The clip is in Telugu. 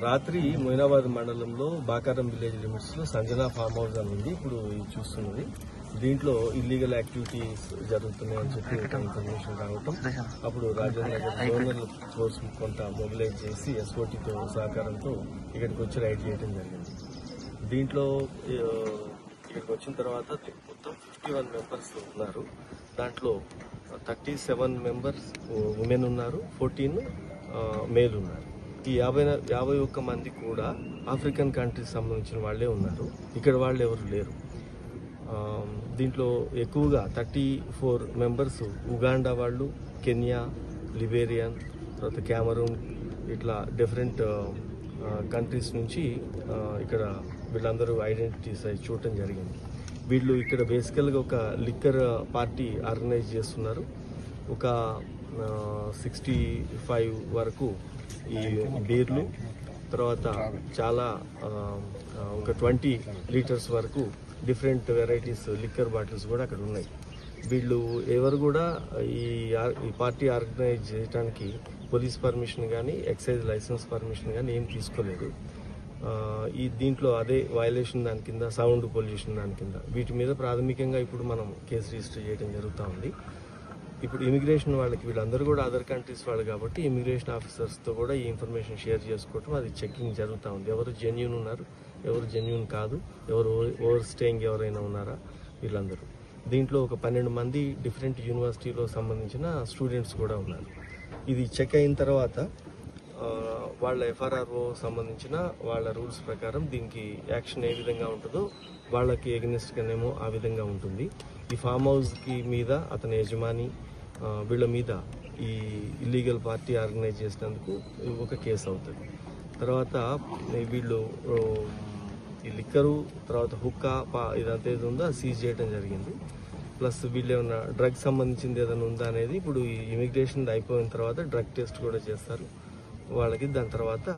రాత్రి మొయినాబాద్ మండలంలో బాకారం విలేజ్ లిమిట్స్ లో సంజనా ఫామ్ హౌస్ అని ఉంది. ఇప్పుడు చూస్తున్నది. దీంట్లో ఇల్లీగల్ యాక్టివిటీస్ జరుగుతున్నాయని చెప్పి ఇన్ఫర్మేషన్ రావటం, అప్పుడు రాజేంద్ర జోనల్ ఫోర్స్ కొంత మొబిలైజ్ చేసి ఎస్ఓటీతో సహకారంతో ఇక్కడికి వచ్చి రైడ్ చేయడం జరిగింది. దీంట్లో ఇక్కడికి వచ్చిన తర్వాత మొత్తం 51 మెంబర్స్ ఉన్నారు. దాంట్లో 37 మెంబర్స్ ఉమెన్ ఉన్నారు, 14 మేల్ ఉన్నారు. ఈ 51 మంది కూడా ఆఫ్రికన్ కంట్రీస్ సంబంధించిన వాళ్లే ఉన్నారు. ఇక్కడ వాళ్ళు ఎవరు లేరు. దీంట్లో ఎక్కువగా 34 మెంబర్స్ ఉగాండా వాళ్ళు, కెన్యా, లిబేరియన్, తర్వాత క్యామరూన్, ఇట్లా డిఫరెంట్ కంట్రీస్ నుంచి ఇక్కడ వీళ్ళందరూ ఐడెంటిటీస్ అయి చూడటం జరిగింది. వీళ్ళు ఇక్కడ బేసికల్గా ఒక లిక్కర్ పార్టీ ఆర్గనైజ్ చేస్తున్నారు. ఒక 65 వరకు ఈ బీర్లు, తర్వాత చాలా ఒక 20 లీటర్స్ వరకు డిఫరెంట్ వెరైటీస్ లిక్కర్ బాటిల్స్ కూడా అక్కడ ఉన్నాయి. వీళ్ళు ఎవరు కూడా ఈ పార్టీ ఆర్గనైజ్ చేయడానికి పోలీస్ పర్మిషన్ కానీ ఎక్సైజ్ లైసెన్స్ పర్మిషన్ కానీ ఏం తీసుకోలేదు. దీంట్లో అదే వయలేషన్ దాని కింద, సౌండ్ పొల్యూషన్ దాని కింద, వీటి మీద ప్రాథమికంగా ఇప్పుడు మనం కేసు రిజిస్టర్ చేయడం జరుగుతూ ఉంది. ఇప్పుడు ఇమిగ్రేషన్ వాళ్ళకి, వీళ్ళందరూ కూడా అదర్ కంట్రీస్ వాళ్ళు కాబట్టి ఇమిగ్రేషన్ ఆఫీసర్స్తో కూడా ఈ ఇన్ఫర్మేషన్ షేర్ చేసుకోవటం, అది చెకింగ్ జరుగుతూ ఉంది. ఎవరు జెన్యూన్ ఉన్నారు, ఎవరు జెన్యూన్ కాదు, ఎవరు ఓవర్ స్టేయింగ్ ఎవరైనా ఉన్నారా, వీళ్ళందరూ. దీంట్లో ఒక 12 మంది డిఫరెంట్ యూనివర్సిటీలో సంబంధించిన స్టూడెంట్స్ కూడా ఉన్నారు. ఇది చెక్ అయిన తర్వాత వాళ్ళ ఎఫ్ఆర్ఆర్ఓ సంబంధించిన వాళ్ళ రూల్స్ ప్రకారం దీనికి యాక్షన్ ఏ విధంగా ఉంటుందో వాళ్ళకి ఎగనెస్ట్గానేమో ఆ విధంగా ఉంటుంది. ఈ ఫామ్ హౌస్కి మీద అతని యజమాని వీళ్ళ మీద ఈ ఇల్లీగల్ పార్టీ ఆర్గనైజ్ చేసినందుకు ఒక కేసు అవుతుంది. తర్వాత వీళ్ళు ఈ లిక్కరు, తర్వాత హుక్కా, ఇదంతా ఏది ఉందో అది సీజ్ చేయడం జరిగింది. ప్లస్ వీళ్ళు ఏమన్నా డ్రగ్ సంబంధించింది ఏదైనా ఉందా అనేది ఇప్పుడు ఈ ఇమిగ్రేషన్ అయిపోయిన తర్వాత డ్రగ్ టెస్ట్ కూడా చేస్తారు వాళ్ళకి. దాని తర్వాత